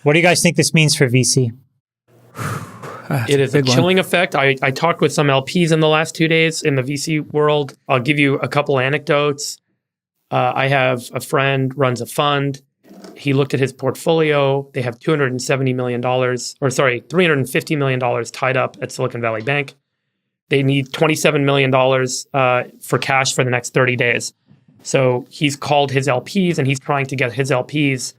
What do you guys think this means for VC? It is a chilling effect. I talked with some LPs in the last 2 days in the VC world. I'll give you a couple anecdotes. I have a friend runs a fund. He looked at his portfolio. They have $350 million tied up at Silicon Valley Bank. They need $27 million for cash for the next 30 days. So he's called his LPs and he's trying to get his LPs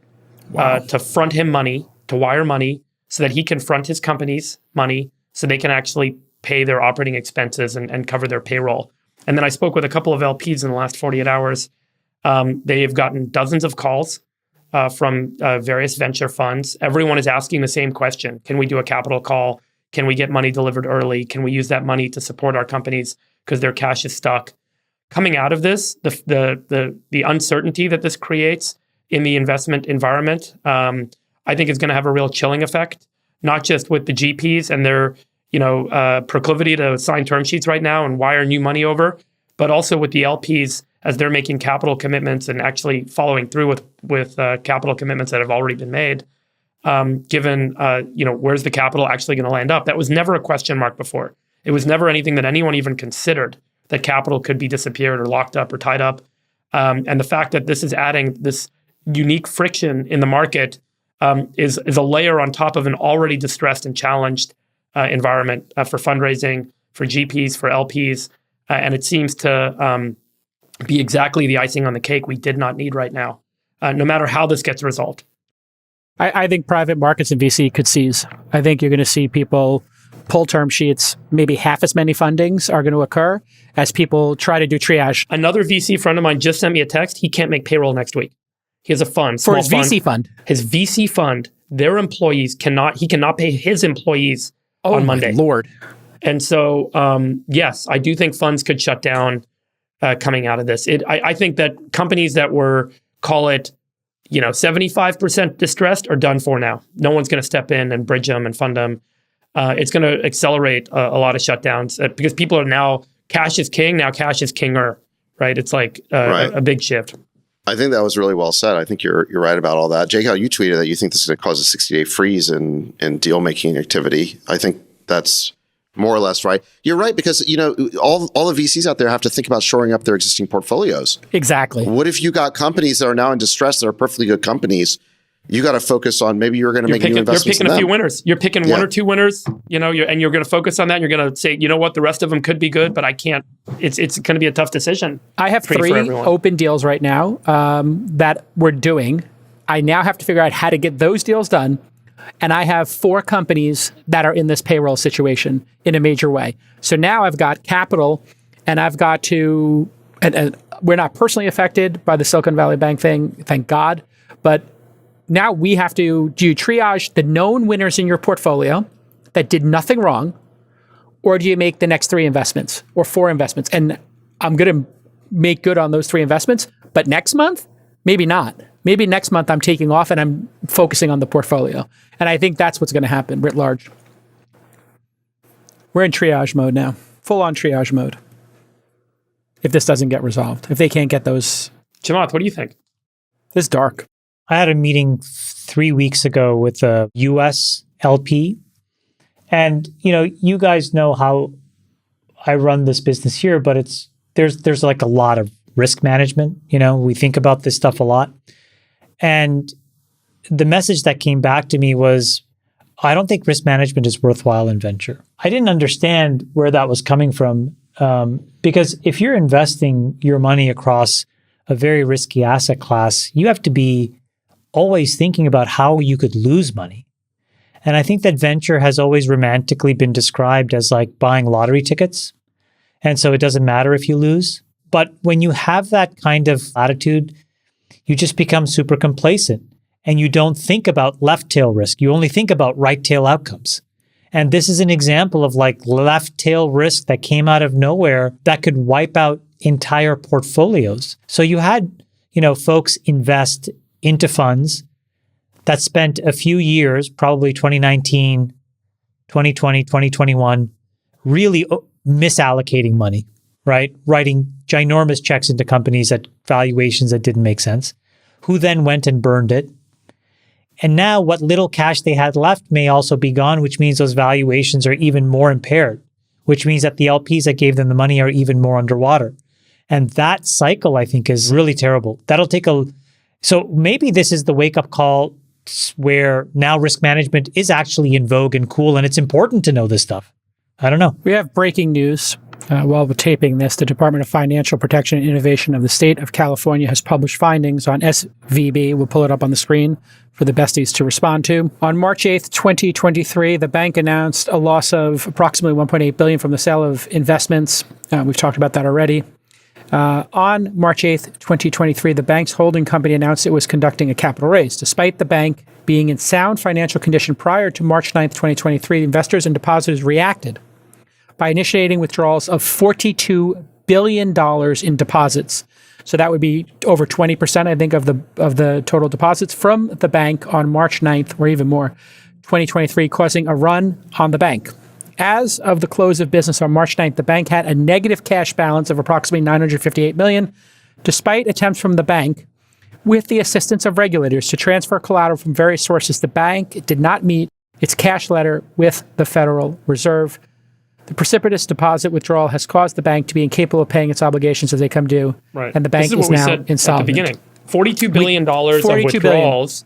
to front him money, to wire money, so that he can front his company's money so they can actually pay their operating expenses and cover their payroll. And then I spoke with a couple of LPs in the last 48 hours. They have gotten dozens of calls from various venture funds. Everyone is asking the same question. Can we do a capital call? Can we get money delivered early? Can we use that money to support our companies because their cash is stuck? Coming out of this, the uncertainty that this creates in the investment environment, I think is going to have a real chilling effect, not just with the GPs and their proclivity to sign term sheets right now and wire new money over, but also with the LPs as they're making capital commitments and actually following through with capital commitments that have already been made. Given where's the capital actually going to land up? That was never a question mark before. It was never anything that anyone even considered, that capital could be disappeared or locked up or tied up. And the fact that this is adding this unique friction in the market is a layer on top of an already distressed and challenged environment for fundraising, for GPs, for LPs. And it seems to be exactly the icing on the cake we did not need right now, no matter how this gets resolved. I think private markets and VC could seize. I think you're going to see people pull term sheets. Maybe half as many fundings are going to occur as people try to do triage. Another VC friend of mine just sent me a text. He can't make payroll next week. He has a fund. For his VC fund. His VC fund, their employees he cannot pay his employees on Monday. Oh, my Lord. And so, yes, I do think funds could shut down coming out of this. I think that companies that were, call it, 75% distressed are done for now. No one's going to step in and bridge them and fund them. It's going to accelerate a lot of shutdowns because people are now, cash is king, now cash is kinger, right? It's like a big shift. I think that was really well said. I think you're right about all that. Jake, you tweeted that you think this is going to cause a 60-day freeze in deal-making activity. I think that's more or less right. You're right, because all the VCs out there have to think about shoring up their existing portfolios. Exactly. What if you got companies that are now in distress that are perfectly good companies? You got to focus on, maybe you're going to make new investments. You're picking a few winners. You're picking one or two winners, and you're going to focus on that. And you're going to say, you know what, the rest of them could be good, but I can't. It's going to be a tough decision. I have 3 open deals right now that we're doing. I now have to figure out how to get those deals done. And I have 4 companies that are in this payroll situation in a major way. So now I've got capital, and I've got to, and we're not personally affected by the Silicon Valley Bank thing, thank God. But now we have to, do you triage the known winners in your portfolio that did nothing wrong, or do you make the next 3 investments or 4 investments? And I'm going to make good on those 3 investments, but next month, maybe not. Maybe next month I'm taking off and I'm focusing on the portfolio. And I think that's what's going to happen writ large. We're in triage mode now, full on triage mode. If this doesn't get resolved, if they can't get those. Chamath, what do you think? This is dark. I had a meeting 3 weeks ago with a US LP. And, you guys know how I run this business here, but there's like a lot of risk management. We think about this stuff a lot. And the message that came back to me was, I don't think risk management is worthwhile in venture. I didn't understand where that was coming from, because if you're investing your money across a very risky asset class, you have to be always thinking about how you could lose money. And I think that venture has always romantically been described as like buying lottery tickets. And so it doesn't matter if you lose. But when you have that kind of attitude, you just become super complacent and you don't think about left tail risk. You only think about right tail outcomes. And this is an example of like left tail risk that came out of nowhere that could wipe out entire portfolios. So you had, folks invest into funds that spent a few years, probably 2019, 2020, 2021, really misallocating money, right? Writing ginormous checks into companies at valuations that didn't make sense, who then went and burned it. And now what little cash they had left may also be gone, which means those valuations are even more impaired, which means that the LPs that gave them the money are even more underwater. And that cycle, I think, is really terrible. So maybe this is the wake-up call where now risk management is actually in vogue and cool, and it's important to know this stuff. I don't know. We have breaking news. While we're taping this, the Department of Financial Protection and Innovation of the state of California has published findings on SVB. We'll pull it up on the screen for the besties to respond to. On March 8th, 2023, the bank announced a loss of approximately $1.8 billion from the sale of investments. We've talked about that already. On March 8th, 2023, the bank's holding company announced it was conducting a capital raise. Despite the bank being in sound financial condition prior to March 9th, 2023, investors and depositors reacted by initiating withdrawals of $42 billion in deposits. So that would be over 20%, I think, of the total deposits from the bank on March 9th, or even more, 2023, causing a run on the bank. As of the close of business on March 9th, the bank had a negative cash balance of approximately $958 million, despite attempts from the bank, with the assistance of regulators, to transfer collateral from various sources. The bank did not meet its cash letter with the Federal Reserve. The precipitous deposit withdrawal has caused the bank to be incapable of paying its obligations as they come due, right. And the bank is now insolvent. At the beginning, $42 billion of withdrawals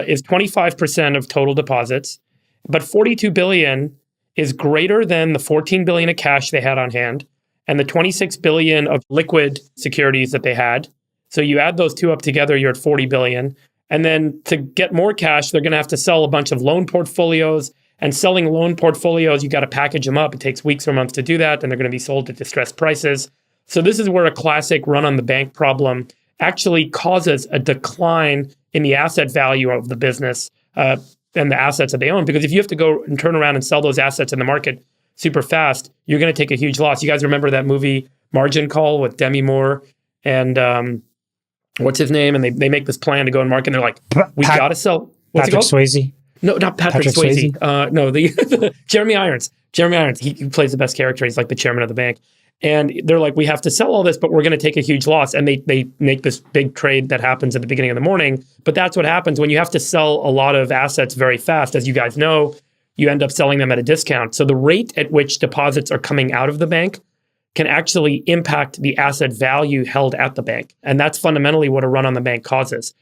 is 25% of total deposits, but $42 billion is greater than the $14 billion of cash they had on hand and the $26 billion of liquid securities that they had. So you add those two up together, you're at $40 billion. And then to get more cash, they're going to have to sell a bunch of loan portfolios. And selling loan portfolios, you got to package them up. It takes weeks or months to do that, and they're going to be sold at distressed prices. So this is where a classic run on the bank problem actually causes a decline in the asset value of the business and the assets that they own. Because if you have to go and turn around and sell those assets in the market super fast, you're going to take a huge loss. You guys remember that movie Margin Call with Demi Moore and what's his name? And they make this plan to go and market. And they're like, we got to sell. What's Patrick Swayze. No, not Patrick Swayze. No, the Jeremy Irons. Jeremy Irons. He plays the best character. He's like the chairman of the bank. And they're like, we have to sell all this, but we're going to take a huge loss. And they make this big trade that happens at the beginning of the morning. But that's what happens when you have to sell a lot of assets very fast. As you guys know, you end up selling them at a discount. So the rate at which deposits are coming out of the bank can actually impact the asset value held at the bank. And that's fundamentally what a run on the bank causes.